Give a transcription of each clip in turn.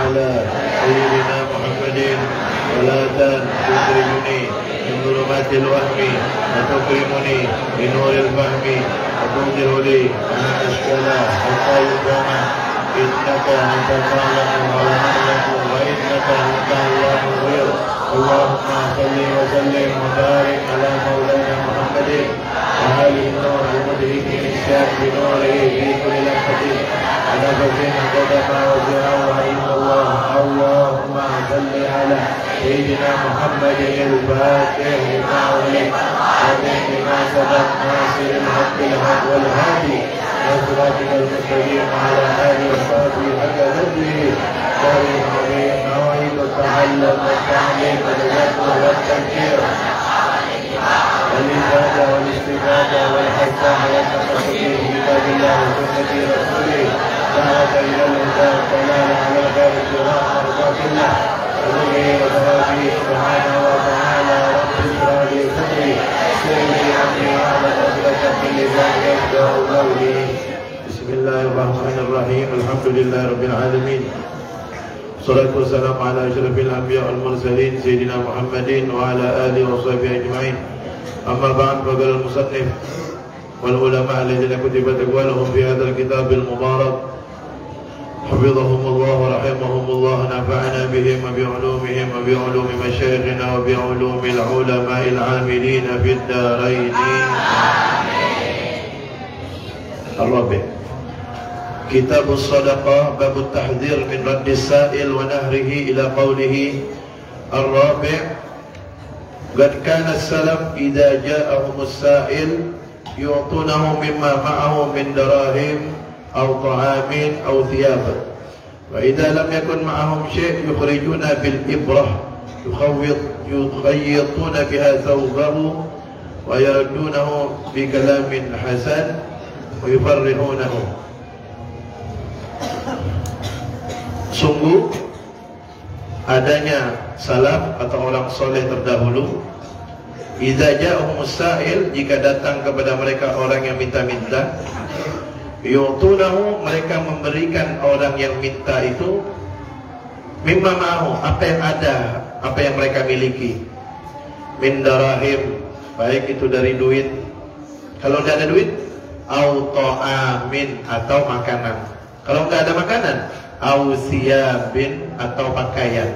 على سيدنا محمد صلاة تخرجني من ظلمات الوهم وتكرمني بنور الفهم وتنزل لي من الأشكال حتى يبان إنك أنت الخالق ولا نعلم وإنك أنت الله الغير. اللهم صل وسلم وبارك على مولانا محمد وآله النور المدرك الشاف بنوره في كل لمحة على فتح قدم وجهه إلا الله. اللهم صل على سيدنا محمد الفاتح لما أغلق وبما سبق ناصر الحق بالحق والهادي وصراطك المستقيم على آله وصحبه حق قدره دارين عظيم نوعيد التعلم والتعليم والتذكر والتذكير والإفادة والاستفادة والحث على التمسك بكتاب الله وسنة رسوله دعوة إلى الهدى والضلال على باب الصراط مرضاة الله وذكره وثوابه سبحانه وتعالى. رب اشرح لي صدري ويسر لي أمري واحلل عقدة من لساني يفقهوا قولي. بسم الله الرحمن الرحيم. الحمد لله رب العالمين. Salatu wassalamu ala asyrafil anbiya wal mursalin Sayyidina Muhammadin wa ala alihi wa sahbihi ajma'in. Amma ba'd, faqala al-musannif wal ulama alladhina kutibat aqwaluhum fi hadzal kitab al-mubarak hafizahumullah wa rahimahumullah, nafa'ana bihim wa bi'ulumihim wa bi'ulumi masyayikhina wa bi'ulumi al-ulama al-'amilin fid darain. Ar-Rabi' Kitab as-sadaqah bab at-tahdhir min radd as-sa'il wa nahrihi ila qawlihi ar-rabi' qad kana as-salaf idza ja'ahum as-sa'il yu'tunahu mimma ma'ahu min darahim aw ta'amin aw thiyab wa idza lam yakun ma'ahum shay' yukhrijuna bil ibrah yukhayyituna biha thawbahu wa yardunahu bi kalamin hasan wa yufarrihunahu. Sungguh adanya salaf atau orang soleh terdahulu, idza ja'ahumus sa'il, jika datang kepada mereka orang yang minta-minta, yu'tunahu, mereka memberikan orang yang minta itu mimma ma'ahu, apa yang ada, apa yang mereka miliki, min darahim, baik itu dari duit, kalau tidak ada duit, au ta'amin, atau makanan. Kalau tidak ada makanan, au siyabin, atau pakaian.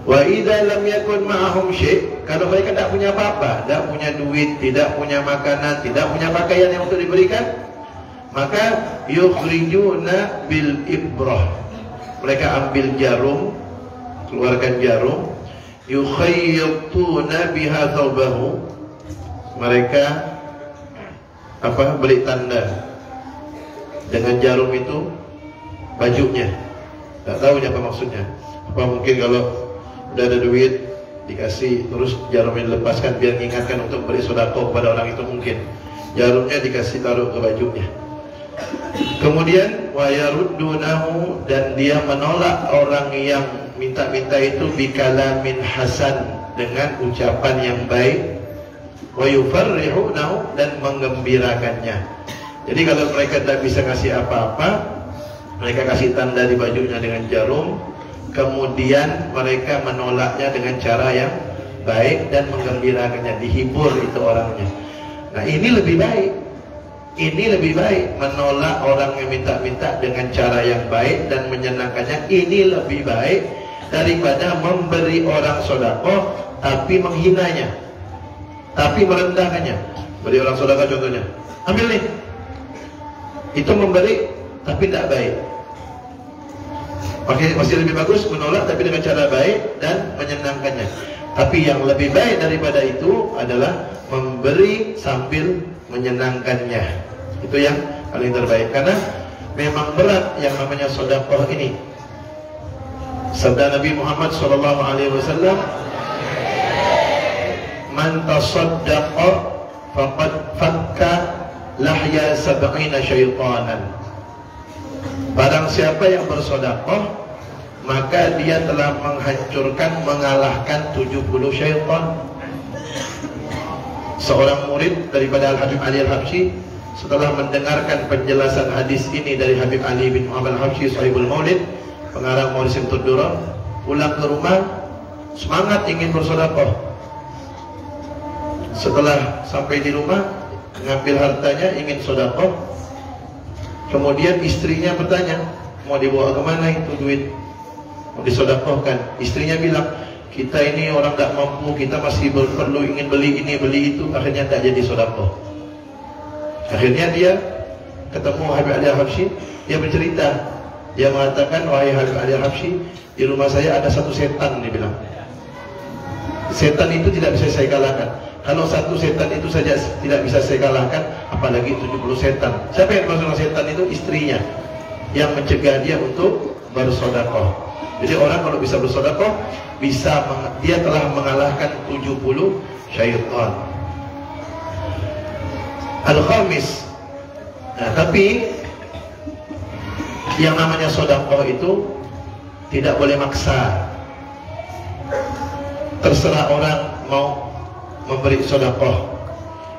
Wa idza lam yakun ma'ahum syai', kalau mereka tidak punya apa-apa, tidak punya duit, tidak punya makanan, tidak punya pakaian yang untuk diberikan, maka yukhrijuna bil ibrah, mereka ambil jarum, keluarkan jarum, yukhayyituna biha thawbahu, mereka beli tanda dengan jarum itu bajunya. Tak tahu apa maksudnya. Apa mungkin kalau udah ada duit dikasih terus jarumnya dilepaskan biar mengingatkan untuk beri sedekah kepada orang itu, mungkin jarumnya dikasih taruh ke bajunya. Kemudian wa yaruddunahu, dan dia menolak orang yang minta-minta itu bikalamin hasan, dengan ucapan yang baik, wa yufarrihunahu, dan menggembirakannya. Jadi kalau mereka tidak bisa kasih apa-apa, mereka kasih tanda di bajunya dengan jarum, kemudian mereka menolaknya dengan cara yang baik dan menggembirakannya, dihibur itu orangnya. Nah ini lebih baik, ini lebih baik, menolak orang yang minta-minta dengan cara yang baik dan menyenangkannya, ini lebih baik daripada memberi orang sedekah tapi menghinanya, tapi merendahkannya. Beri orang sedekah contohnya, ambil nih, itu memberi tapi tidak baik. Masih lebih bagus menolak tapi dengan cara baik dan menyenangkannya. Tapi yang lebih baik daripada itu adalah memberi sambil menyenangkannya. Itu yang paling terbaik, karena memang berat yang namanya sedekah ini. Sabda Nabi Muhammad SAW, man tasaddaqa faqad fakka lahya sab'ina syaitanan. Barang siapa yang bersedekah, maka dia telah menghancurkan, mengalahkan 70 syaitan. Seorang murid daripada Al-Habib Ali Al-Habsyi, setelah mendengarkan penjelasan hadis ini dari Habib Ali bin Muhammad Al-Habsyi Sahibul Maulid, pengarang Maurice Tudor, pulang ke rumah semangat ingin bersedekah. Setelah sampai di rumah, ngambil hartanya ingin sedekah. Kemudian istrinya bertanya, mau dibawa kemana itu duit? Mau disedekahkan. Istrinya bilang, kita ini orang gak mampu, kita masih perlu ingin beli ini, beli itu. Akhirnya tak jadi sedekah. Akhirnya dia ketemu Habib Ali Al-Habsyi. Dia bercerita, dia mengatakan, wahai Habib Ali Al-Habsyi, di rumah saya ada satu setan, dia bilang. Setan itu tidak bisa saya kalahkan. Kalau satu setan itu saja tidak bisa saya kalahkan, apalagi 70 setan. Siapa yang masuk setan itu? Istrinya, yang mencegah dia untuk bersedekah. Jadi orang kalau bisa bersedekah, dia telah mengalahkan 70 syaitan. Al-Khamis. Nah, tapi yang namanya sedekah itu tidak boleh maksa. Terserah orang mau memberi sedekah.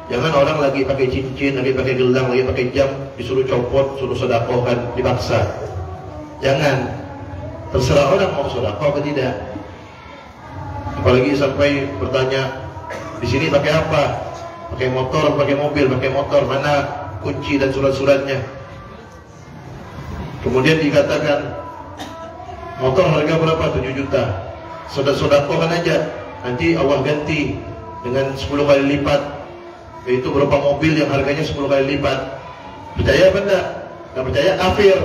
Jangan orang lagi pakai cincin, lagi pakai gelang, lagi pakai jam, disuruh copot, suruh sedekahkan, dipaksa. Jangan. Terserah orang mau sedekah atau tidak. Apalagi sampai bertanya, di sini pakai apa? Pakai motor, pakai mobil, pakai motor, mana kunci dan surat-suratnya? Kemudian dikatakan, motor harga berapa? 7 juta. Sedekahkan aja, nanti Allah ganti dengan 10 kali lipat. Yaitu berapa mobil yang harganya 10 kali lipat. Percaya apa enggak? Enggak percaya, kafir.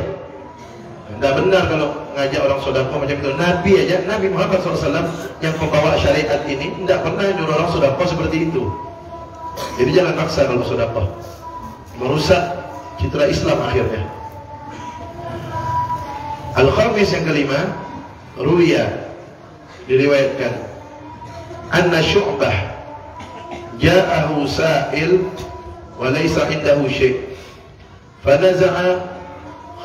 Enggak benar kalau ngajak orang sedekah macam itu. Nabi aja, Nabi Muhammad SAW yang membawa syariat ini enggak pernah nyuruh orang sedekah seperti itu. Jadi jangan maksa kalau sedekah. Merusak citra Islam akhirnya. Al-Khamis yang kelima, ruwiya, diriwayatkan, anna Syu'bah ja'ahu sa'il wa laysa indahu syai' fanaza'a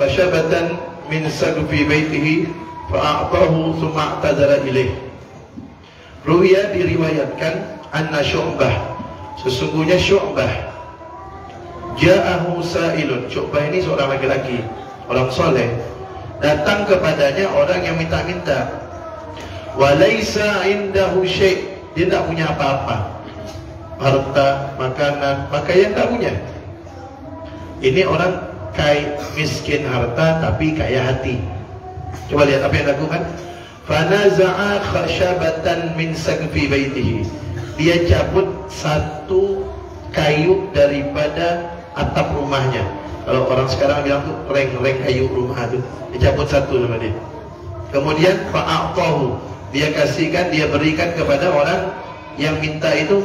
khashabatan min sagfi baitihi fa'a'tahu thumma i'tazara ilaih. Ruwiya, diriwayatkan, anna Syu'bah, sesungguhnya Syu'bah, ja'ahu sa'ilun. Syu'bah ini seorang laki-laki, orang soleh. Datang kepadanya orang yang minta-minta. Walaysa indahu syai', dia tidak punya apa-apa, harta, makanan, pakaian tidak punya. Ini orang kaya, miskin harta tapi kaya hati. Coba lihat apa yang dilakukan. Fanaza'a khashabatan min sagfi baitihi, dia cabut satu kayu daripada atap rumahnya. Kalau orang sekarang bilang tuh reng-reng kayu rumah tuh, dicabut satu sama dia. Kemudian fa'a'tahu, dia kasihkan, dia berikan kepada orang yang minta itu.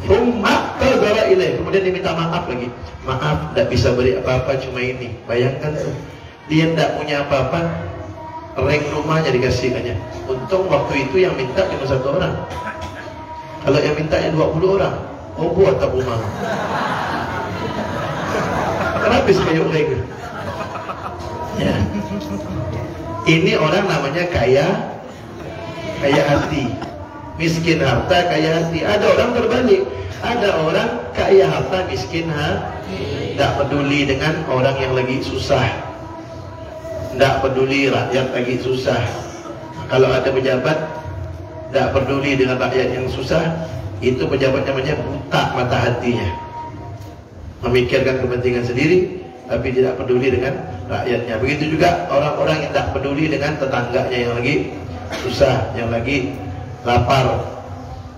Thumma i'tazara ilaih, kemudian dia minta maaf lagi. Maaf, tidak bisa beri apa-apa, cuma ini. Bayangkan tuh, dia tidak punya apa-apa, reng rumahnya dikasihkannya. Untung waktu itu yang minta cuma satu orang. Kalau yang mintanya 20 orang, oh buat tak rumah. Habis kayu reng. Ya. Ini orang namanya kaya hati. Miskin harta, kaya hati. Ada orang terbalik. Ada orang kaya harta, miskin hati. Tidak peduli dengan orang yang lagi susah. Tidak peduli rakyat lagi susah. Kalau ada pejabat tidak peduli dengan rakyat yang susah, itu pejabat namanya buta mata hatinya. Memikirkan kepentingan sendiri, tapi tidak peduli dengan rakyatnya. Begitu juga orang-orang yang tidak peduli dengan tetangganya yang lagi susah, yang lagi lapar.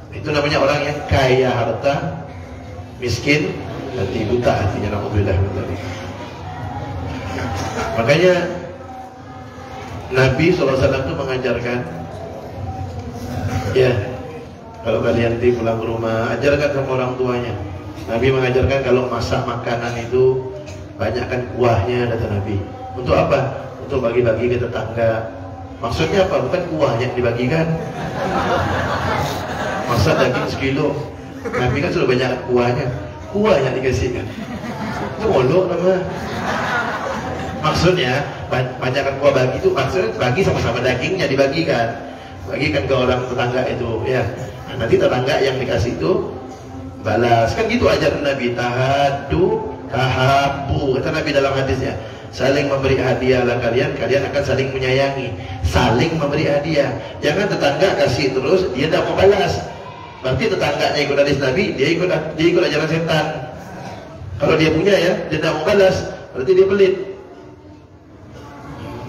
Itu namanya orang yang kaya harta, miskin hati, buta hatinya. Alhamdulillah. Makanya Nabi SAW itu mengajarkan, ya, kalau kalian nanti pulang ke rumah, ajarkan sama orang tuanya. Nabi mengajarkan kalau masak makanan itu banyakkan kuahnya, kata Nabi. Untuk apa? Untuk bagi-bagi ke tetangga. Maksudnya apa? Bukan kuahnya dibagikan. Masak daging sekilo, Nabi kan sudah banyak kuahnya. Kuahnya dikasihkan. Itu molok nama. Maksudnya banyakkan kuah bagi itu maksudnya bagi sama-sama dagingnya dibagikan. Bagikan ke orang tetangga itu, ya. Nah, nanti tetangga yang dikasih itu balas. Kan gitu ajaran Nabi, tahadu tahabu, kata Nabi dalam hadisnya. saling memberi hadiah lah kalian akan saling menyayangi, saling memberi hadiah. Jangan tetangga kasih terus dia tidak mau balas, berarti tetangganya ikut hadis Nabi, dia ikut ajaran setan. Kalau dia punya ya, dia tidak mau balas, berarti dia pelit.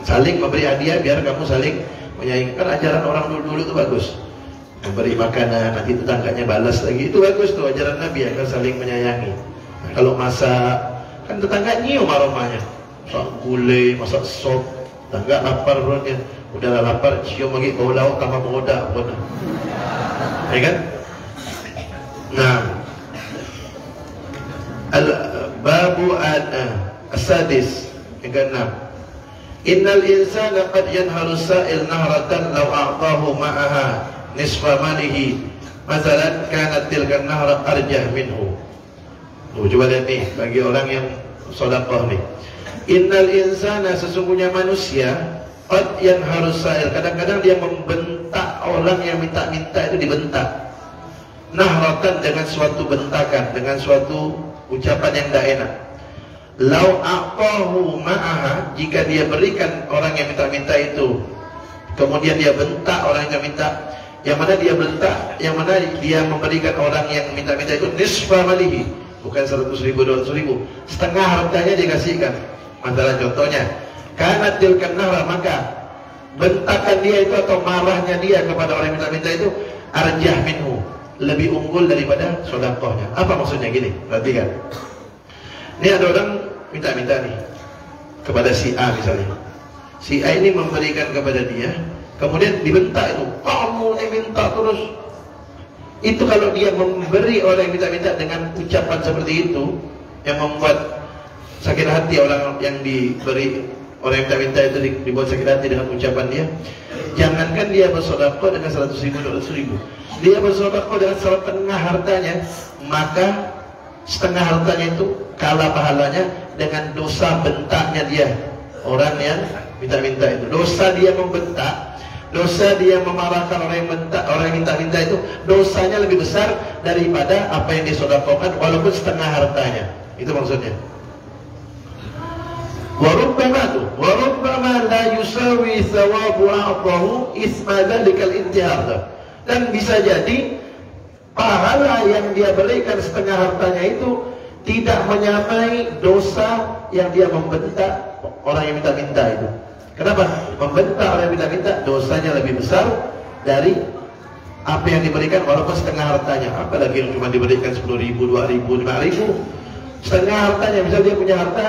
Saling memberi hadiah biar kamu saling menyayangi. Kan ajaran orang dulu itu bagus, memberi makanan, nanti tetangganya balas lagi, itu bagus tuh ajaran Nabi, akan saling menyayangi. Nah, kalau masak, kan tetangga nyium aromanya, masak gulai, masak sop, tetangga lapar perutnya, udahlah lapar, cium lagi bau lauk tambah mengodak, ya kan? Nah, babu as-sadis yang ke-6. Innal insana qad yanharu sa'il nahratan law a'tahu ma'aha nisfa malihi masalan kanat tilka nahra arjah minhu. Coba lihat nih bagi orang yang sedekah nih. Innal insana, sesungguhnya manusia, qad yanharu sa'il, kadang-kadang dia membentak orang yang minta-minta itu, dibentak. Nahratan, dengan suatu bentakan, dengan suatu ucapan yang tidak enak. Lau aqahu ma'aha, jika dia berikan orang yang minta-minta itu, kemudian dia bentak orang yang minta, yang mana dia bentak, yang mana dia memberikan orang yang minta-minta itu nisfa malihi, bukan 100.000, 200.000, setengah hartanya dikasihkan. Masalah contohnya, karena tilkan nahra, maka bentakan dia itu atau marahnya dia kepada orang yang minta-minta itu arjah minhu, lebih unggul daripada sedekahnya. Apa maksudnya? Gini, perhatikan. Ini ada orang minta-minta nih kepada si A misalnya. Si A ini memberikan kepada dia, kemudian dibentak itu, kamu ini minta terus. Itu kalau dia memberi orang yang minta-minta dengan ucapan seperti itu, yang membuat sakit hati orang yang diberi, orang yang minta-minta itu dibuat sakit hati dengan ucapan dia. Jangankan dia bersedekah dengan 100.000, 200.000, dia bersedekah dengan setengah hartanya, maka setengah hartanya itu kalah pahalanya dengan dosa bentaknya dia, orang yang minta-minta itu. Dosa dia membentak, dosa dia memarahkan orang yang bentak, orang yang minta-minta itu, dosanya lebih besar daripada apa yang disedekahkan walaupun setengah hartanya. Itu maksudnya. Warubbama la yusawi thawabu a'tahu isma dzalikal intihar. Dan bisa jadi pahala yang dia berikan setengah hartanya itu tidak menyamai dosa yang dia membentak orang yang minta-minta itu. Kenapa? Membentak orang yang minta-minta dosanya lebih besar dari apa yang diberikan walaupun setengah hartanya. Apalagi yang cuma diberikan 10.000, 2.000, 5.000, setengah hartanya. Misal dia punya harta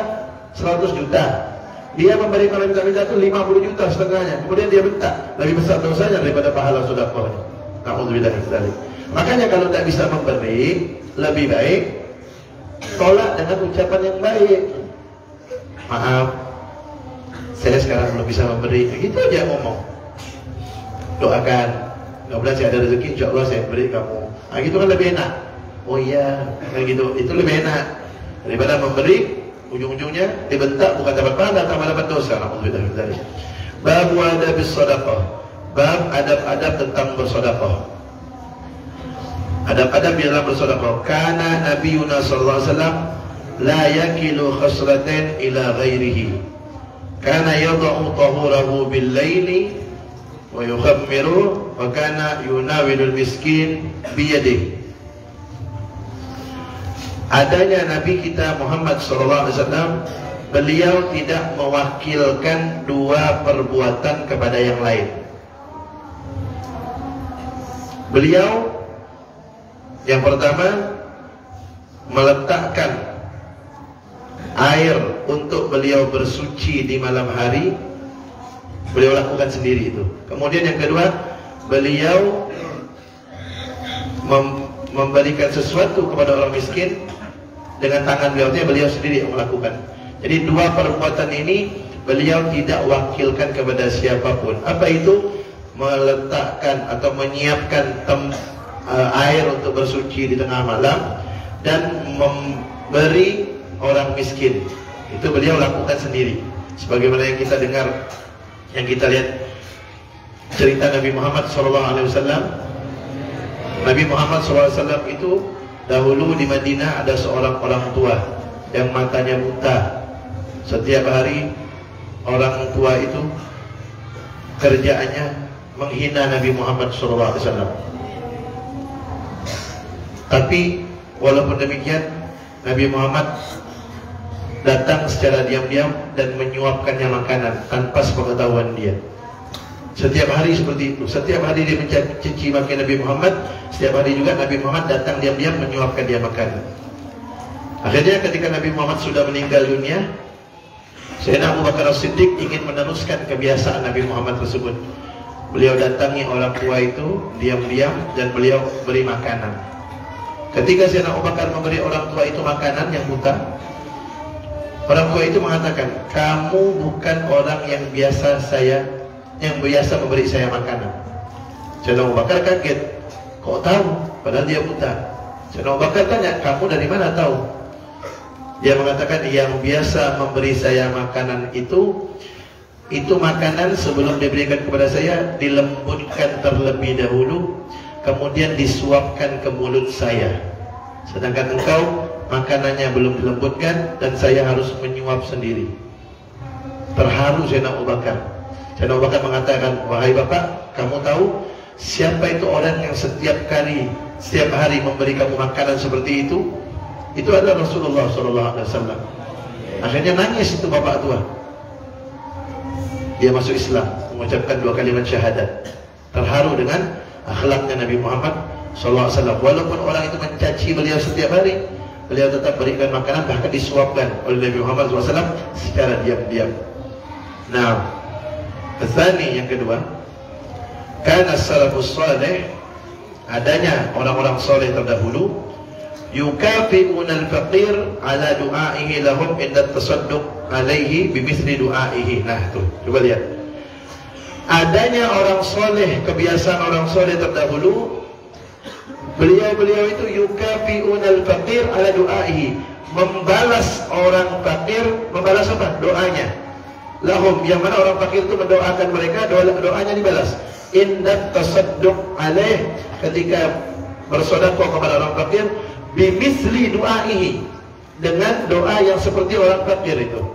100 juta, dia memberikan orang minta-minta itu 50 juta setengahnya, kemudian dia bentak, lebih besar dosanya daripada pahala sedekahnya. Na'udzubillah min dzalik. Makanya kalau tidak bisa memberi, lebih baik tolak dengan ucapan yang baik. Maaf, saya sekarang belum bisa memberi. Gitu aja ngomong. Doakan, mudah-mudahan saya ada rezeki, insya Allah saya beri kamu. Nah, gitu kan lebih enak. Oh iya, kayak gitu, itu lebih enak daripada memberi, ujung-ujungnya dibentak, bukan dapat pahala, tambah dapat dosa. Alhamdulillah. Bab adabis sedekah. Bab adab-adab tentang bersedekah. Adab-adab dalam bersedekah. Kana Nabiyuna sallallahu alaihi wasallam la yakilu khaslatin ila ghairihi. Kana yad'u tahurahu bil laili wa yukhammiru wa kana yunawilul miskin bi yadihi. Adanya Nabi kita Muhammad sallallahu alaihi wasallam, beliau tidak mewakilkan dua perbuatan kepada yang lain. Beliau yang pertama meletakkan air untuk beliau bersuci di malam hari, beliau lakukan sendiri itu. Kemudian yang kedua, beliau memberikan sesuatu kepada orang miskin dengan tangan beliau sendiri yang melakukan. Jadi dua perbuatan ini beliau tidak wakilkan kepada siapapun. Apa itu? Meletakkan atau menyiapkan air untuk bersuci di tengah malam dan memberi orang miskin. Itu beliau lakukan sendiri. Sebagaimana yang kita dengar, yang kita lihat cerita Nabi Muhammad SAW. Nabi Muhammad SAW itu dahulu di Madinah ada seorang orang tua yang matanya buta. Setiap hari orang tua itu kerjaannya menghina Nabi Muhammad SAW. Tapi walaupun demikian, Nabi Muhammad datang secara diam-diam dan menyuapkannya makanan tanpa sepengetahuan dia. Setiap hari seperti itu. Setiap hari dia mencaci maki Nabi Muhammad. Setiap hari juga Nabi Muhammad datang diam-diam menyuapkan dia makanan. Akhirnya ketika Nabi Muhammad sudah meninggal dunia, Sayyidina Abu Bakar As-Siddiq ingin meneruskan kebiasaan Nabi Muhammad tersebut. Beliau datangi orang tua itu diam-diam dan beliau beri makanan. Ketika Sayyidina Abu Bakar memberi orang tua itu makanan yang buta, orang tua itu mengatakan, kamu bukan orang yang biasa memberi saya makanan. Sayyidina Abu Bakar kaget, kok tahu? Padahal dia buta. Sayyidina Abu Bakar tanya, kamu dari mana tahu? Dia mengatakan, yang biasa memberi saya makanan itu makanan sebelum diberikan kepada saya dilembutkan terlebih dahulu, kemudian disuapkan ke mulut saya. Sedangkan engkau makanannya belum dilembutkan dan saya harus menyuap sendiri. Terharu Sayyidina Abu Bakar. Sayyidina Abu Bakar mengatakan, wahai bapak, kamu tahu siapa itu orang yang setiap hari memberi kamu makanan seperti itu? Itu adalah Rasulullah SAW. Akhirnya nangis itu bapak tua. Dia masuk Islam, mengucapkan 2 kalimat syahadat. Terharu dengan akhlaknya Nabi Muhammad SAW. Walaupun orang itu mencaci beliau setiap hari, beliau tetap berikan makanan, bahkan disuapkan oleh Nabi Muhammad SAW secara diam-diam. Nah, Tsani yang kedua, karena salafus salih, adanya orang-orang soleh terdahulu, yukafi'una al-faqir ala du'aihi lahum inda tasadduq alaihi bimithli du'aihi. Nah, tuh, coba lihat. Adanya orang soleh, kebiasaan orang soleh terdahulu, beliau itu yukafi'una al-faqir ala du'aihi, membalas orang fakir, membalas apa? Doanya. Lahum, yang mana orang fakir itu mendoakan mereka, doanya dibalas. Inda tasadduq alaih, ketika bersedekah kepada orang fakir, bimisli du'aihi, dengan doa yang seperti orang fakir itu.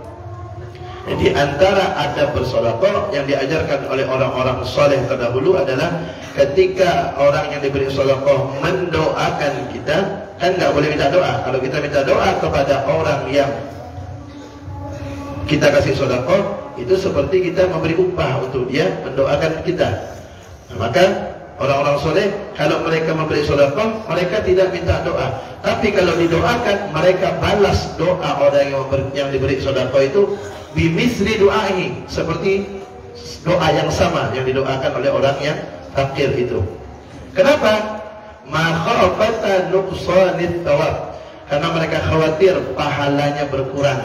Jadi antara adab bersedekah yang diajarkan oleh orang-orang soleh terdahulu adalah ketika orang yang diberi sedekah mendoakan kita, kan nggak boleh minta doa. Kalau kita minta doa kepada orang yang kita kasih sedekah, itu seperti kita memberi upah untuk dia mendoakan kita. Nah, maka orang-orang soleh, kalau mereka memberi sedekah, mereka tidak minta doa. Tapi kalau didoakan, mereka balas doa orang yang diberi sedekah itu bimisli du'ahi, seperti doa yang sama yang didoakan oleh orang yang fakir itu. Kenapa? Makhafata nuqsanit thawab, karena mereka khawatir pahalanya berkurang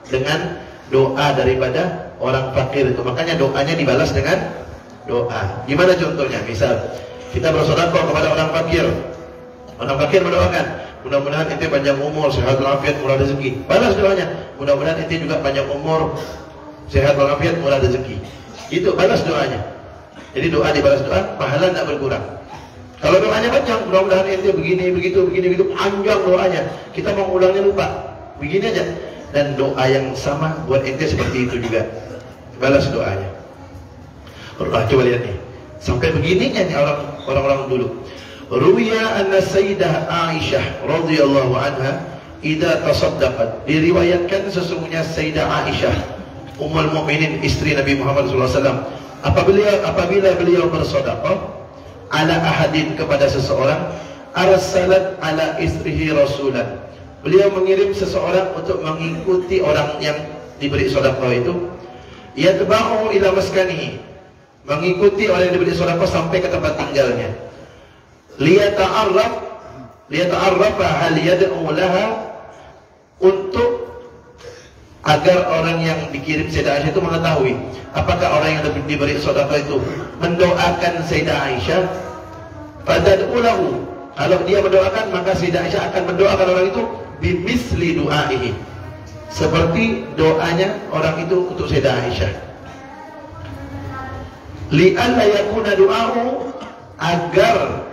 dengan doa daripada orang fakir itu. Makanya doanya dibalas dengan doa. Gimana contohnya? Misal kita bersedekah kepada orang fakir, orang fakir mendoakan, mudah-mudahan ente panjang umur, sehat walafiat, murah rezeki. Balas doanya, mudah-mudahan ente juga panjang umur, sehat walafiat, murah rezeki. Itu balas doanya. Jadi doa dibalas doa, pahala tidak berkurang. Kalau doanya panjang, mudah-mudahan ente begini, begitu, panjang doanya. Kita mau ulangnya lupa. Begini aja. Dan doa yang sama buat ente seperti itu juga. Balas doanya. Coba lihat nih. Sampai begininya nih orang-orang dulu. Ruwiya anna Sayyidah Aisyah radhiyallahu anha idza tasaddaqat. Diriwayatkan sesungguhnya Sayyidah Aisyah, Ummul Mukminin, istri Nabi Muhammad SAW, apabila beliau bersedekah ala ahadin, kepada seseorang, arsalat ala istrihi rasulan. Beliau mengirim seseorang untuk mengikuti orang yang diberi sedekah itu. Yatba'u ila maskanihi, mengikuti orang yang diberi sedekah sampai ke tempat tinggalnya. Liyata'arrafa hal yad'u laha, untuk agar orang yang dikirim Sayyidah Aisyah itu mengetahui apakah orang yang diberi sedekah itu mendoakan Sayyidah Aisyah. Fadad'u lahu, kalau dia mendoakan, maka Sayyidah Aisyah akan mendoakan orang itu bimisli du'aihi, seperti doanya orang itu untuk Sayyidah Aisyah. Li'alla yakuna du'a'u, agar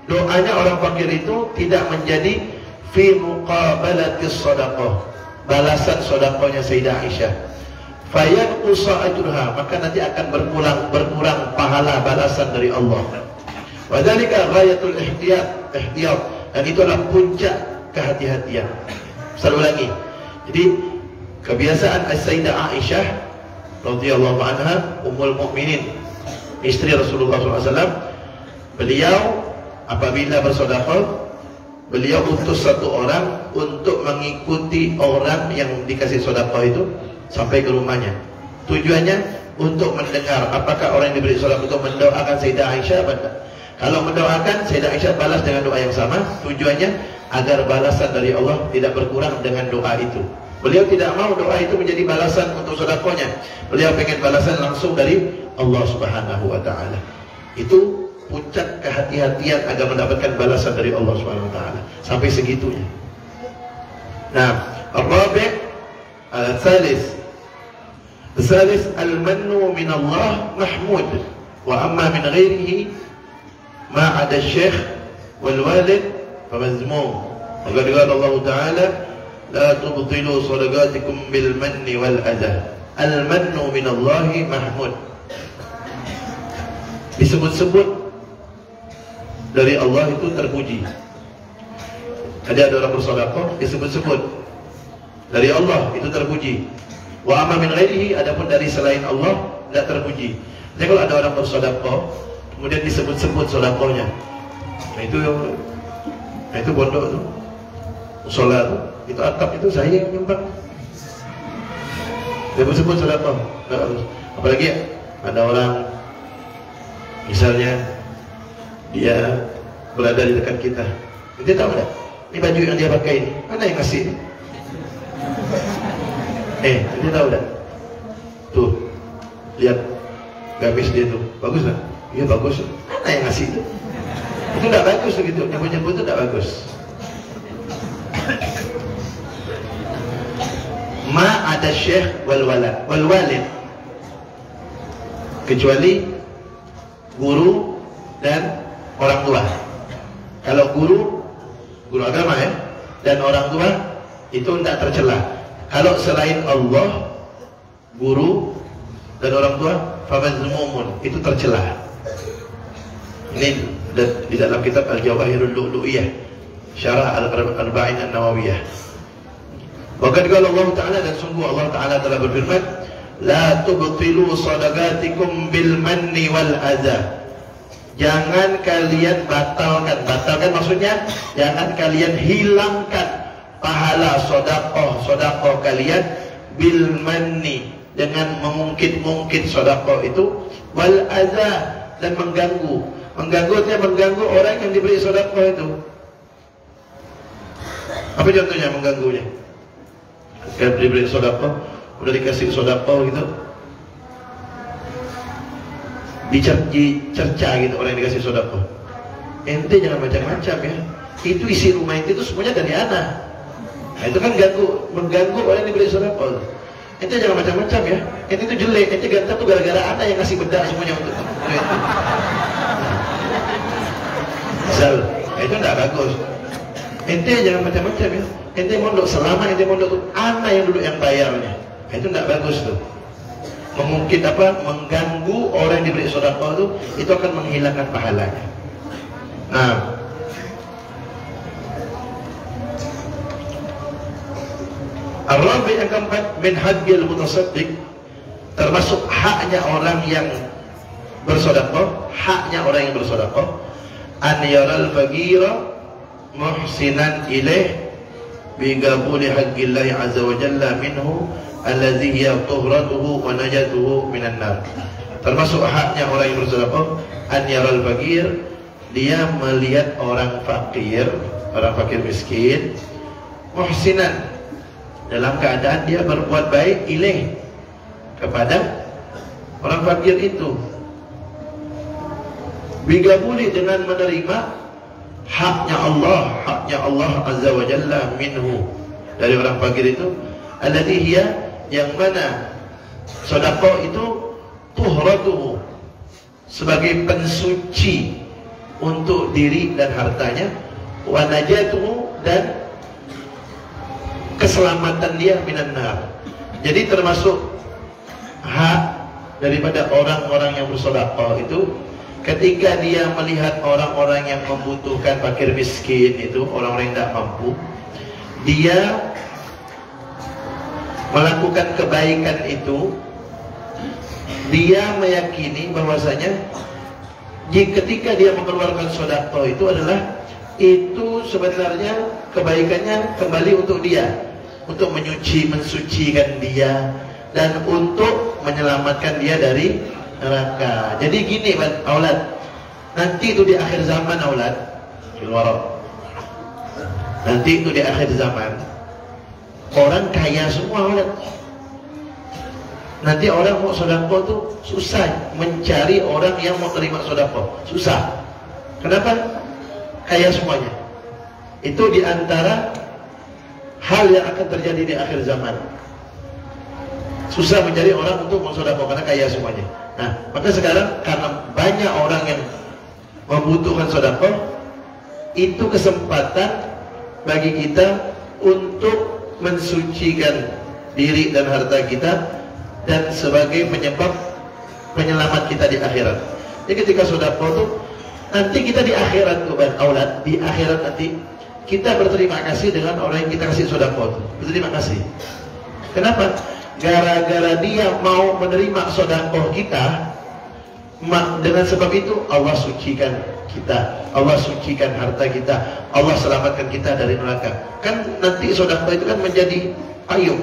doanya orang fakir itu tidak menjadi fi muqabalatis sedekah, balasan sedekahnya Sayyidah Aisyah. Fayanqusu ajruha, maka nanti akan berkurang pahala balasan dari Allah. Wa dzalika ghayatul ihtiyat, dan itu adalah puncak kehati-hatian. Saya ulangi. Jadi kebiasaan Sayyidah Aisyah radhiyallahu anha, ummul mukminin, istri Rasulullah SAW, beliau apabila bersedekah, beliau utus satu orang untuk mengikuti orang yang dikasih sedekah itu sampai ke rumahnya. Tujuannya untuk mendengar apakah orang yang diberi sedekah itu mendoakan Sayyidah Aisyah apa tidak. Kalau mendoakan, Sayyidah Aisyah balas dengan doa yang sama. Tujuannya agar balasan dari Allah tidak berkurang dengan doa itu. Beliau tidak mau doa itu menjadi balasan untuk sedekahnya. Beliau pengen balasan langsung dari Allah Subhanahu wa taala. Itu puncak kehati-hatian agar mendapatkan balasan dari Allah Subhanahu wa taala. Sampai segitunya. Nah, ar-rabi' al-thalith. Al-thalith al-mannu min Allah mahmud, wa amma min ghairihi ma 'ada asy-syekh wal walid fa mazmum. Qala Allah Ta'ala la tubtilu sadaqatikum bil manni wal adha. Al-mannu min Allah mahmud. Disebut-sebut dari Allah itu terpuji. Ada orang bersedekah disebut-sebut dari Allah itu terpuji. Wa amma min ghairihi, adapun dari selain Allah tidak terpuji. Jadi kalau ada orang bersedekah kemudian disebut-sebut sedekahnya, nah itu pondok itu, musola itu atap itu saya yang nyumbang. Disebut-sebut sedekah. Apalagi ada orang misalnya dia berada di dekat kita, kita tahu tak? Ini baju yang dia pakai ini, mana yang kasih? Kita tahu tak? Tuh, lihat gamis dia tuh, bagus tak? Iya bagus. Mana yang ngasih itu? Itu tak bagus begitu, nyebut-nyebut itu tak bagus. Ma ada syekh wal walid, kecuali guru dan orang tua. Kalau guru agama ya, dan orang tua itu tidak tercela. Kalau selain Allah, guru dan orang tua, famazmumun, itu tercela. Ini di dalam kitab Al-Jawahirul Lu'lu'iyah, Syarah Al-Arba'in An-Nawawiyah. Waqad qala Allah Ta'ala, dan sungguh Allah Ta'ala telah berfirman, la tubtilu sadaqatikum bil manni wal adha. Jangan kalian batalkan maksudnya jangan kalian hilangkan pahala sedekah kalian bil manni, dengan mengungkit sedekah itu, wal adha, dan mengganggu orang yang diberi sedekah itu. Apa contohnya mengganggunya? Kalau diberi sedekah, udah dikasih sedekah gitu, dicerca gitu orang yang dikasih sedekah. Ente jangan macam-macam ya. Itu isi rumah ente itu semuanya dari anak. Nah, itu kan mengganggu orang yang diberi sedekah. Ente jangan macam-macam ya. Ente itu jelek, ente ganteng tuh gara-gara anak yang ngasih bedak semuanya untuk itu. Misal, itu tidak bagus. Ente jangan macam-macam ya. Ente mondok selama ente mondok tuh anak yang dulu yang bayarnya. Nah, itu tidak bagus tuh. Mungkin mengganggu orang yang diberi sedekah itu akan menghilangkan pahalanya. Nah, ar-rabi' yang keempat, min haqqil mutasaddiq, termasuk haknya orang yang bersedekah, an yaral faqira muhsinan ilaih bi qabuli haqqillahi azza wa jalla minhu alladhi hiya tuhratuhu wa najatuhu minan nar. Termasuk haknya orang yang bersedekah, an yaral faqir, dia melihat orang fakir miskin, muhsinan, dalam keadaan dia berbuat baik ilaih, kepada orang fakir itu, bigabuli, dengan menerima haknya Allah azza wa jalla minhu, dari orang fakir itu, alladhi hiya, yang mana sedekah itu tuhratuhu, sebagai pensuci untuk diri dan hartanya, wa najatuhu, dan keselamatan dia minan nar. Jadi termasuk hak daripada orang-orang yang bersedekah itu, ketika dia melihat orang-orang yang membutuhkan, fakir miskin itu, orang-orang yang tidak mampu, dia melakukan kebaikan itu, dia meyakini bahwasanya ketika dia mengeluarkan sedekah itu adalah itu sebenarnya kebaikannya kembali untuk dia, untuk mensucikan dia dan untuk menyelamatkan dia dari neraka. Jadi gini aulad, nanti itu di akhir zaman aulad, nanti itu di akhir zaman orang kaya semua aulad. Nanti orang mau sedekah tuh susah mencari orang yang mau terima sedekah, susah. Kenapa? Kaya semuanya. Itu diantara hal yang akan terjadi di akhir zaman. Susah mencari orang untuk bersedekah karena kaya semuanya. Nah, maka sekarang karena banyak orang yang membutuhkan sedekah, itu kesempatan bagi kita untuk mensucikan diri dan harta kita dan sebagai penyelamat kita di akhirat. Jadi ketika sedekah itu nanti kita di akhirat tuh aulad, di akhirat nanti kita berterima kasih dengan orang yang kita kasih sedekah itu. Berterima kasih. Kenapa? Gara-gara dia mau menerima sedekah kita, dengan sebab itu Allah sucikan kita, Allah sucikan harta kita, Allah selamatkan kita dari neraka. Kan nanti sedekah itu kan menjadi payung.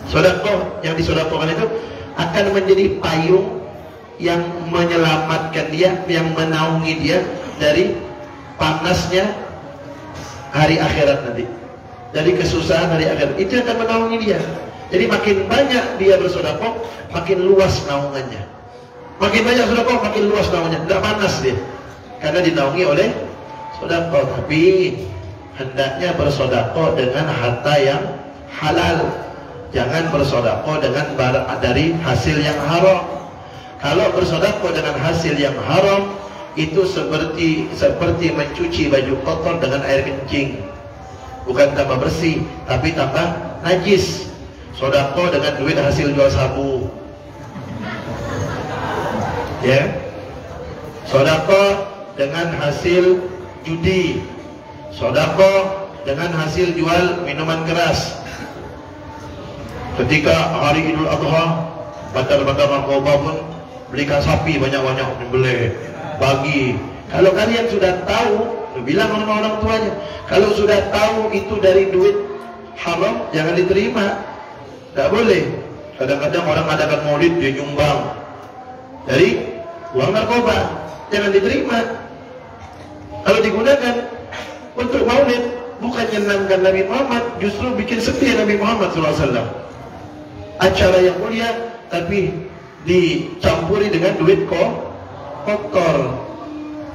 Sedekah yang disedekahkan itu akan menjadi payung yang menyelamatkan dia, yang menaungi dia dari panasnya hari akhirat nanti, dari kesusahan hari akhirat. Itu akan menaungi dia. Jadi makin banyak dia bersedekah, makin luas naungannya. Makin banyak sedekah, makin luas naungannya. Tidak panas dia, karena dinaungi oleh sedekah. Tapi hendaknya bersedekah dengan harta yang halal. Jangan bersedekah dengan dari hasil yang haram. Kalau bersedekah dengan hasil yang haram, itu seperti mencuci baju kotor dengan air kencing. Bukan tambah bersih, tapi tambah najis. Sedekah dengan duit hasil jual sabu, ya. Sedekah dengan hasil judi. Sedekah dengan hasil jual minuman keras. Ketika hari Idul Adha, bandar-bandar narkoba pun belikan sapi banyak-banyak, dibeli, bagi. Kalau kalian sudah tahu, bilang sama orang tuanya, kalau sudah tahu itu dari duit haram, jangan diterima. Tidak boleh. Kadang-kadang orang adakan maulid, dia nyumbang dari uang narkoba, jangan diterima. Kalau digunakan untuk maulid, bukan menyenangkan Nabi Muhammad, justru bikin sedih Nabi Muhammad SAW. Acara yang mulia, tapi dicampuri dengan duit kotor.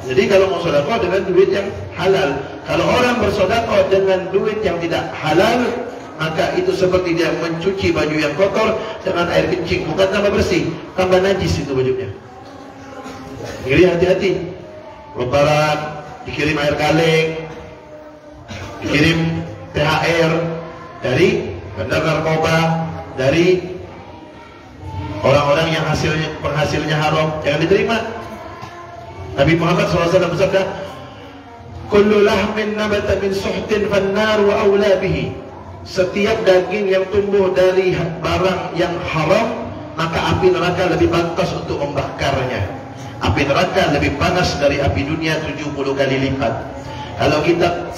Jadi kalau mau sedekah dengan duit yang halal. Kalau orang bersedekah dengan duit yang tidak halal, maka itu seperti dia mencuci baju yang kotor dengan air kencing. Bukan tambah bersih, tambah najis itu bajunya. Jadi hati-hati. Lebaran dikirim air kaleng, dikirim THR dari bandar narkoba, dari orang-orang yang penghasilnya haram, jangan diterima. Nabi Muhammad SAW bersabda, "Kullu lahmin nabata min suhtin fannar wa awla bihi." Setiap daging yang tumbuh dari barang yang haram, maka api neraka lebih pantas untuk membakarnya. Api neraka lebih panas dari api dunia 70 kali lipat. Kalau kita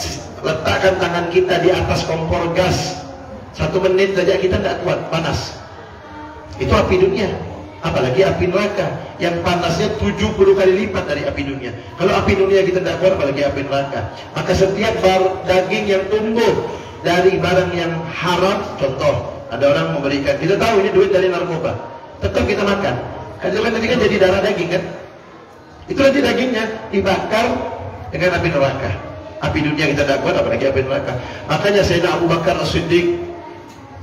letakkan tangan kita di atas kompor gas 1 menit saja, kita tidak kuat, panas. Itu api dunia. Apalagi api neraka yang panasnya 70 kali lipat dari api dunia. Kalau api dunia kita tidak kuat, apalagi api neraka. Maka setiap daging yang tumbuh dari barang yang haram, contoh ada orang memberikan, kita tahu ini duit dari narkoba, tetap kita makan. Kan nanti kan jadi darah daging kan? Itu nanti dagingnya dibakar dengan api neraka. Api dunia kita tidak kuat, apalagi api neraka. Makanya Sayyidina Abu Bakar As-Siddiq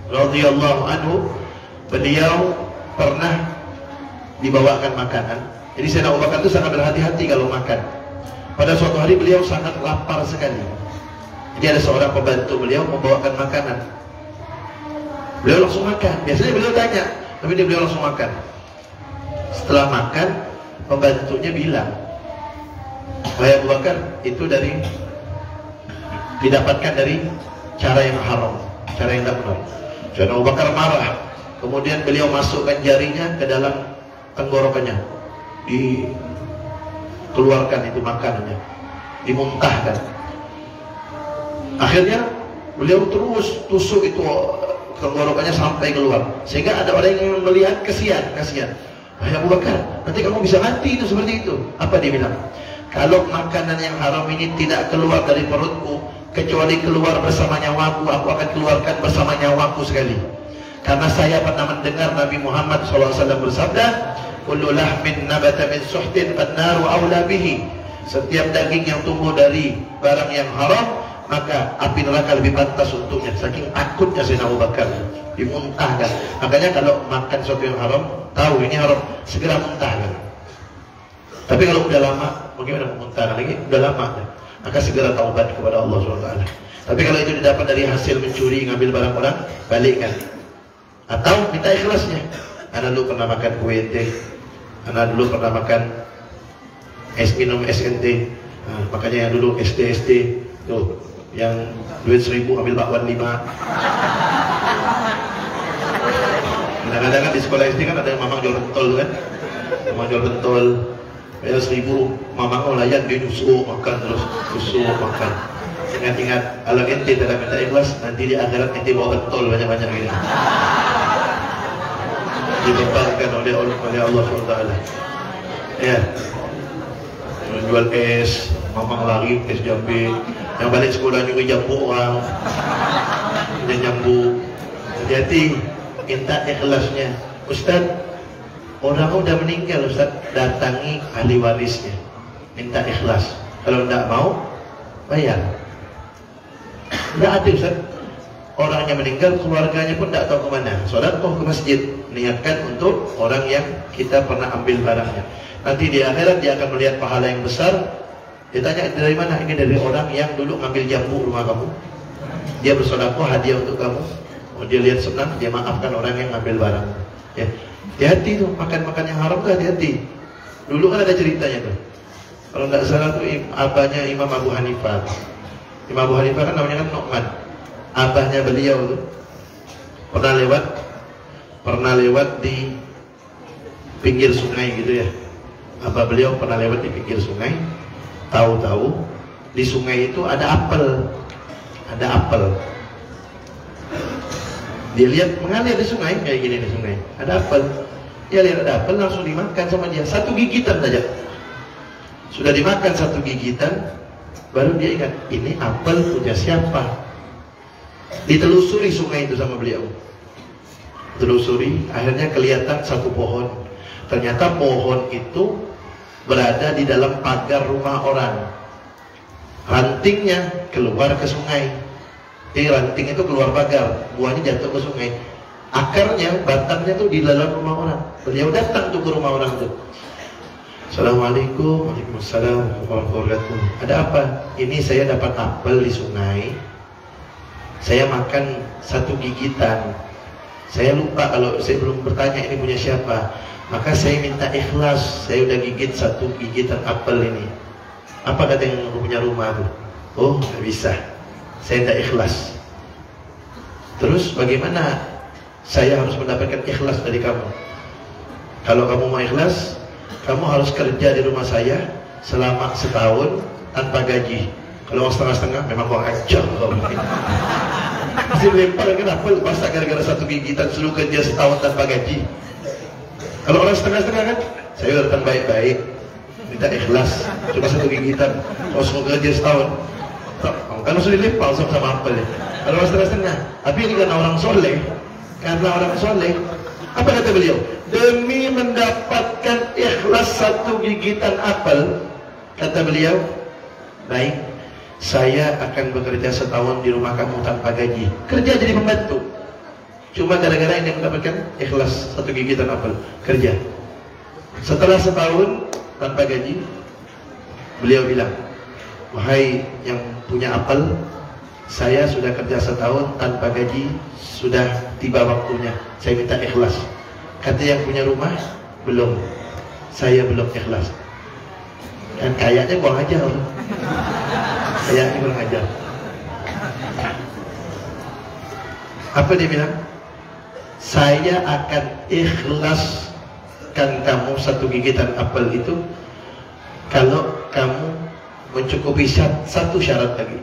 radhiyallahu anhu, beliau pernah dibawakan makanan. Jadi Sayyidina Abu Bakar itu sangat berhati-hati kalau makan. Pada suatu hari beliau sangat lapar sekali. Jadi ada seorang pembantu beliau membawakan makanan. Beliau langsung makan. Biasanya beliau tanya, tapi beliau langsung makan. Setelah makan, pembantunya bilang, "Wahai Abu Bakar, itu didapatkan dari cara yang haram, cara yang tidak benar." Jadi Abu Bakar marah. Kemudian beliau masukkan jarinya ke dalam tenggorokannya, dikeluarkan itu makanannya, dimuntahkan. Akhirnya beliau terus tusuk itu tenggorokannya sampai keluar, sehingga ada orang yang melihat kasihan. "Wahai Abu Bakar, nanti kamu bisa mati itu seperti itu." Apa dia bilang? "Kalau makanan yang haram ini tidak keluar dari perutku, kecuali keluar bersama nyawaku, aku akan keluarkan bersama nyawaku sekali. Karena saya pernah mendengar Nabi Muhammad SAW bersabda, kullu lahmin nabata min suhtin fannaru awla bihi." Setiap daging yang tumbuh dari barang yang haram, maka api neraka lebih pantas untuknya. Saking takutnya Sayyidina Abu Bakar, dimuntahkan. Makanya kalau makan sesuatu yang haram, tahu ini haram, segera muntahkan. Tapi kalau udah lama, bagaimana memuntahkan lagi? Udah lama, maka segera taubat kepada Allah SWT. Tapi kalau itu didapat dari hasil mencuri, ngambil barang orang, balikkan. Atau minta ikhlasnya. Anak dulu pernah makan kue teh, anak dulu pernah makan minum SNT. Nah, makanya yang dulu SD tuh, yang duit 1.000 ambil bakwan 5. Kadang-kadang kan di sekolah SD kan ada yang mamang jual pentol kan, mamang jual pentol, bayar 1.000, mamang layan dia nusuk makan terus, nusuk makan. Ingat-ingat, kalau ente tidak minta ikhlas, nanti di akhirat ente bawa pentol banyak-banyak gini, dibebankan oleh Allah SWT. Ya, jual es, mamang lari es jambe, yang balik sekolah juga jambu orang, dia nyambung. Jadi minta ikhlasnya. Ustaz, orang udah meninggal Ustaz, datangi ahli warisnya, minta ikhlas. Kalau tidak mau, bayar. Tidak ada Ustaz, orangnya meninggal, keluarganya pun tidak tahu kemana. Sedekah ke masjid, niatkan untuk orang yang kita pernah ambil barangnya. Nanti di akhirat dia akan melihat pahala yang besar. Dia tanya, dari mana? Ini dari orang yang dulu ngambil jambu rumah kamu, dia bersedekah hadiah untuk kamu. Oh, dia lihat senang, dia maafkan orang yang ngambil barang. Ya, hati-hati tuh, makan yang haram tuh hati-hati. Dulu kan ada ceritanya tuh, kalau nggak salah tuh abahnya Imam Abu Hanifah. Imam Abu Hanifah kan namanya kan Nu'man. Abahnya beliau tuh pernah lewat di pinggir sungai gitu ya. Abah beliau pernah lewat di pinggir sungai. Tahu-tahu di sungai itu ada apel. Dia lihat mengalir di sungai kayak gini di sungai. Ada apel. Dia lihat ada apel, langsung dimakan sama dia. Satu gigitan saja. Sudah dimakan satu gigitan, baru dia ingat, ini apel punya siapa? Ditelusuri sungai itu sama beliau. Telusuri, akhirnya kelihatan satu pohon. Ternyata pohon itu berada di dalam pagar rumah orang. Rantingnya keluar ke sungai. Jadi ranting itu keluar pagar, buahnya jatuh ke sungai. Akarnya, batangnya tuh di dalam rumah orang. Beliau datang tuh ke rumah orang tuh. Assalamualaikum, waalaikumsalam warahmatullahi wabarakatuh. Ada apa? Ini saya dapat apel di sungai. Saya makan satu gigitan. Saya lupa kalau saya belum bertanya ini punya siapa. Maka saya minta ikhlas. Saya udah gigit satu gigitan apel ini. Apa kata yang punya rumah tuh? Oh, nggak bisa. Saya tidak ikhlas. Terus bagaimana saya harus mendapatkan ikhlas dari kamu? Kalau kamu mau ikhlas, kamu harus kerja di rumah saya selama setahun tanpa gaji. Kalau mau setengah-setengah, memang kau ajar mungkin. Masih lempar kenapa? Masa gara-gara satu gigitan suruh kerja setahun tanpa gaji? Kalau orang setengah-setengah kan, saya datang baik-baik, minta ikhlas, cuma satu gigitan, kalau suruh kerja setahun. Kan sudah dilempar sama apel ya. Kalau setengah-setengah, tapi ini karena orang soleh, apa kata beliau? Demi mendapatkan ikhlas satu gigitan apel, kata beliau, baik, saya akan bekerja setahun di rumah kamu tanpa gaji, kerja jadi pembantu. Cuma gara-gara ini mendapatkan ikhlas satu gigitan apel, kerja. Setelah setahun tanpa gaji, beliau bilang, wahai yang punya apel, saya sudah kerja setahun tanpa gaji, sudah tiba waktunya, saya minta ikhlas. Kata yang punya rumah, belum, saya belum ikhlas. Dan kayaknya kurang ajar, kayaknya kurang ajar. Apa dia bilang? Saya akan ikhlaskan kamu satu gigitan apel itu kalau kamu mencukupi satu syarat lagi.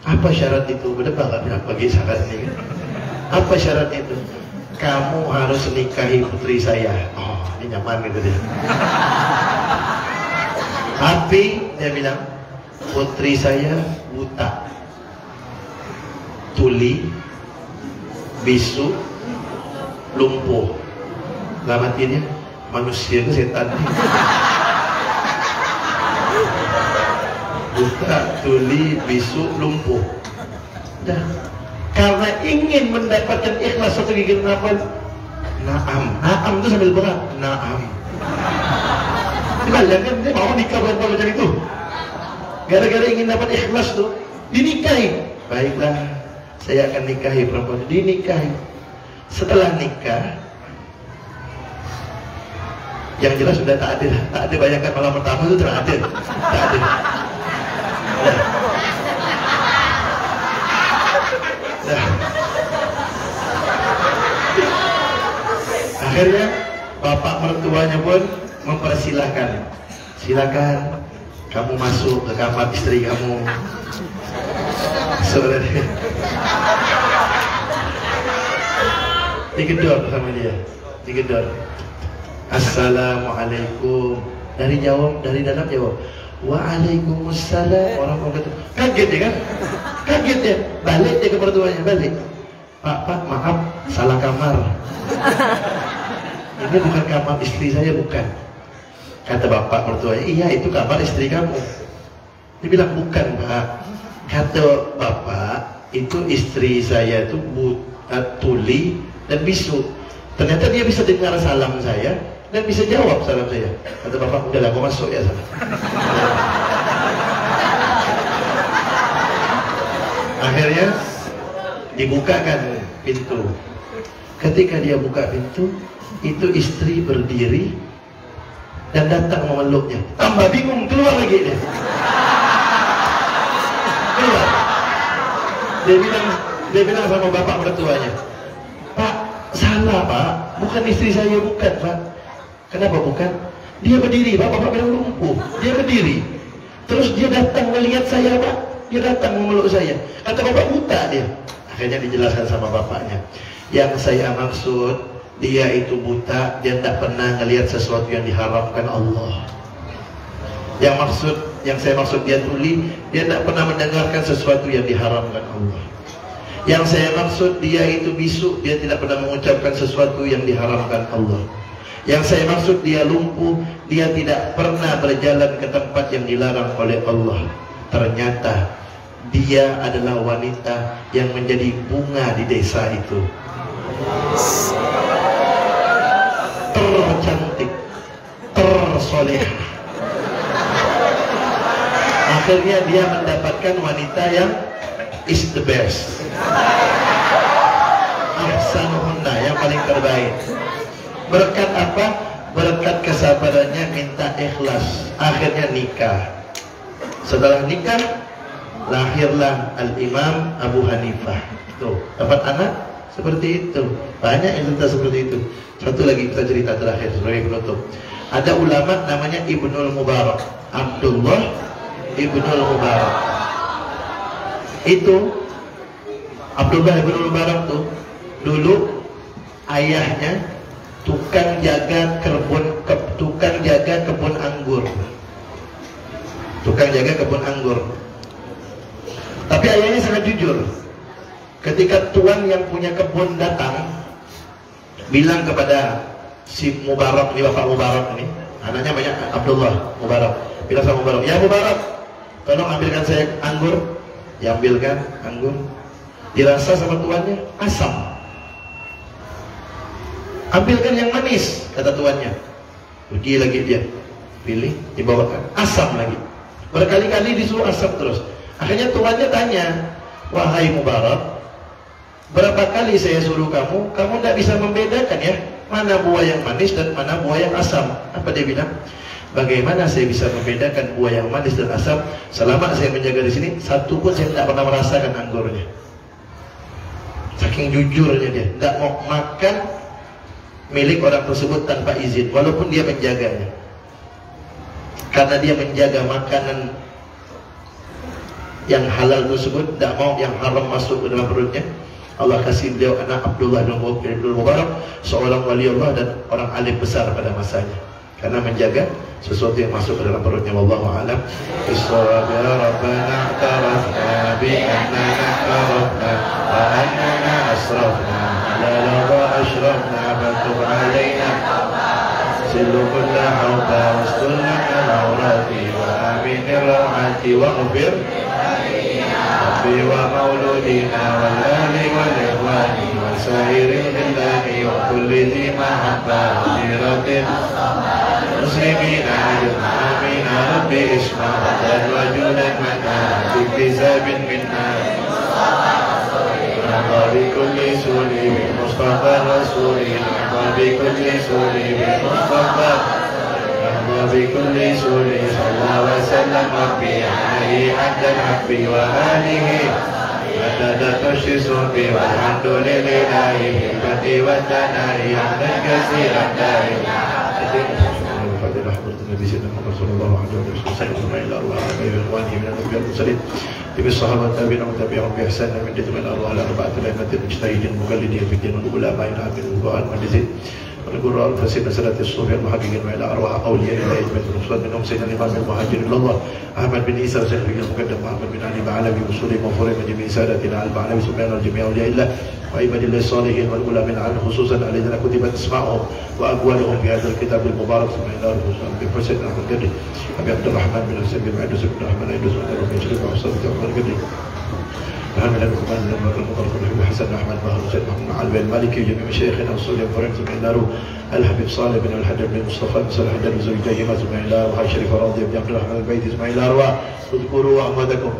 Apa syarat itu? Benar nggak bagi syarat ini? Apa syarat itu? Kamu harus nikahi putri saya. Oh, ini nyaman gitu dia. Tapi dia bilang, putri saya buta, tuli, bisu, lumpuh. Dalam artinya manusia itu setan. Buta, tuli, bisu, lumpuh. Dah. Karena ingin mendapatkan ikhlas satu gigi apel, naam itu sambil berat, naam. Bayangkan dia mau nikah macam itu. Gara-gara ingin dapat ikhlas tuh, dinikahi. Baiklah, saya akan nikahi perempuan, dinikahi. Setelah nikah, yang jelas sudah tak ada. Bayangkan malam pertama itu tak ada. Akhirnya bapak mertuanya pun mempersilahkan, silakan kamu masuk ke kamar istri kamu. Sebenarnya digedor sama dia, digedor. Assalamualaikum. Dari dalam jawab, waalaikumsalam. Orang kata, kaget dia kan? Kaget dia. Balik dia ke mertuanya, balik. Pak, maaf, salah kamar. Ini bukan kamar istri saya, bukan. Kata bapak mertuanya, iya itu kamar istri kamu. Dia bilang, bukan Pak. Kata bapak, itu istri saya itu buta, tuli, dan bisu. Ternyata dia bisa dengar salam saya dan bisa jawab salam saya. Kata bapak, udahlah aku masuk ya sana. Akhirnya dibukakan pintu. Ketika dia buka pintu, itu istri berdiri dan datang memeluknya. Tambah bingung, keluar lagi dia. Keluar. Dia bilang sama bapak mertuanya, Pak, salah Pak, bukan istri saya, bukan Pak. Kenapa bukan? Dia berdiri, bapak bilang lumpuh. Dia berdiri. Terus dia datang melihat saya Pak. Dia datang memeluk saya. Kata bapak, buta dia. Akhirnya dijelaskan sama bapaknya, yang saya maksud, dia itu buta, dia tak pernah melihat sesuatu yang diharamkan Allah. Yang saya maksud dia tuli, dia tak pernah mendengarkan sesuatu yang diharamkan Allah. Yang saya maksud dia itu bisu, dia tidak pernah mengucapkan sesuatu yang diharamkan Allah. Yang saya maksud dia lumpuh, dia tidak pernah berjalan ke tempat yang dilarang oleh Allah. Ternyata dia adalah wanita yang menjadi bunga di desa itu, tercantik, tersoleh. Akhirnya dia mendapatkan wanita yang is the best, ahsanuhunna, yang paling terbaik. Berkat apa? Berkat kesabarannya, minta ikhlas. Akhirnya nikah. Setelah nikah, lahirlah Al-Imam Abu Hanifah. Tuh, dapat anak seperti itu. Banyak yang cerita seperti itu. Satu lagi kita cerita terakhir sebagai penutup. Ada ulama namanya Ibnul Mubarak, Abdullah Ibnul Mubarak. Itu Abdullah Ibnul Mubarak tuh dulu ayahnya tukang jaga kebun anggur. Tukang jaga kebun anggur. Tapi ayahnya sangat jujur. Ketika tuan yang punya kebun datang, bilang kepada si Mubarak, ini bapak Mubarak ini, anaknya banyak, Abdullah Mubarak, bilang sama Mubarak, ya Mubarak, tolong ambilkan saya anggur. Diambilkan anggur, dirasa sama tuannya asam. Ambilkan yang manis, kata tuannya. Pergi lagi dia, pilih, dibawakan asam lagi. Berkali-kali disuruh asam terus. Akhirnya tuannya tanya, Wahai Mubarak, berapa kali saya suruh kamu tidak bisa membedakan ya, mana buah yang manis dan mana buah yang asam. Apa dia bilang? Bagaimana saya bisa membedakan buah yang manis dan asam? Selama saya menjaga di sini, satu pun saya tidak pernah merasakan anggurnya. Saking jujurnya dia, tidak mau makan milik orang tersebut tanpa izin, walaupun dia menjaganya. Karena dia menjaga makanan yang halal tersebut, tidak mau yang haram masuk ke dalam perutnya. Allah kasih beliau anak Abdullah bin Mubarak, seorang wali Allah dan orang alim besar pada masanya, karena menjaga sesuatu yang masuk ke dalam perutnya. Wallahu a'lam bishawab. Ya Rabbana a'tarafna bi annana tarafna wa annana asrafna la ladha ashrafna fatub alaina silu kulla hawba wasturna al-awrati wa aminir rawati wa ghafir Rabbi wa mauludina wal ahli wal ikhwani wa sairil billahi wa kulli dhi mahabba diratin muslimina ajma'ina Rabbi isma'adan wa julan makana biktisabin minna Na'adha bi kulli suri bin Mustafa Rasuli Na'adha bi kulli suri bin Mustafa Na'adha bi kulli suri sallallahu wa sallam Rabbi alaihi addan habbi wa alihi Adada tushisubi walhamdulillahi Hibati wa tanari Hamdan kasiran dari النبي سيدنا محمد صلى الله عليه وسلم ثم الى ارواح اخوانه من الانبياء والمرسلين بالصحابه والتابعين وتابعهم باحسان من جد من الارواح الاربعه الائمه المجتهدين المقلدين في الدين والعلماء العاملين والقران المحدثين والقراء الفاسدين سادات الصوفيه المحققين والى ارواح اولياء الله اجمعين المصطفى منهم سيدنا الامام المهاجر الى الله احمد بن عيسى وسيد المقدم محمد بن علي بعلوي وصولي وفوري من جميع سادتنا البعلوي سبحان الجميع اولياء الله وعباد الله الصالحين والعلماء عنه خصوصا الذين كتبت اسمائهم واقوالهم في هذا الكتاب المبارك ثم الى الرسول بحسن القدر ابي عبد الرحمن بن حسين بن عيدروس بن الرحمن عيدروس بن ربيع شريف وحسن بن القدر محمد بن كمان بن المبارك بن حسن احمد بن حسين محمد علي المالكي جميع مشايخنا وصولي وفرهم ثم الى الحبيب صالح بن الحجر بن مصطفى بن صالح الحجر وزوجيهما ثم الى ارواح شريف راضي بن عبد الرحمن البيت ثم الى ارواح اذكروا احمدكم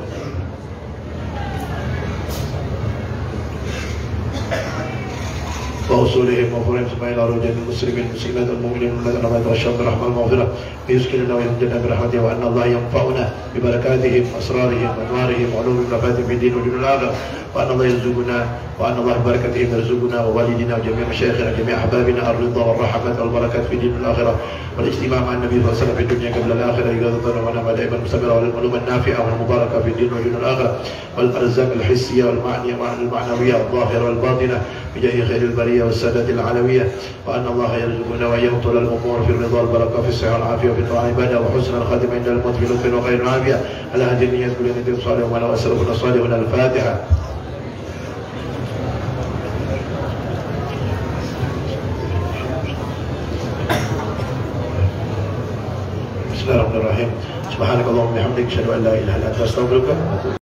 وأصولهم وفرهم ثم إلى رجال المسلمين المسلمات المؤمنين والمؤمنات والشهداء الرحمة المغفرة ليسكننا ويمدنا برحمته وأن الله ينفعنا ببركاتهم أسرارهم وأنوارهم وعلوم المفاتيح في الدين ودين الآخرة وأن الله يرزقنا وأن الله ببركتهم يرزقنا ووالدنا وجميع مشايخنا جميع أحبابنا الرضا والرحمة والبركات في الدين والآخرة والاجتماع مع النبي صلى الله عليه وسلم في الدنيا قبل الآخرة إجازة ونعمة دائما مستمرة والعلوم النافعة والمباركة في الدين ودين الآخرة والأرزاق الحسية والمعنوية الظاهرة والباطنة بجاه خير البرية والسادة العلوية وأن الله يرزقنا وإياهم طول الأمور في الرضا والبركة في الصحة والعافية وفي الطاعة عبادة وحسن الخاتمة عند الموت في لطف وخير وعافية على هذه النية كل نية صالح ولا أسرفنا صالحنا الفاتحة. بسم الله الرحمن الرحيم. سبحانك اللهم وبحمدك أشهد أن لا إله إلا أنت أستغفرك.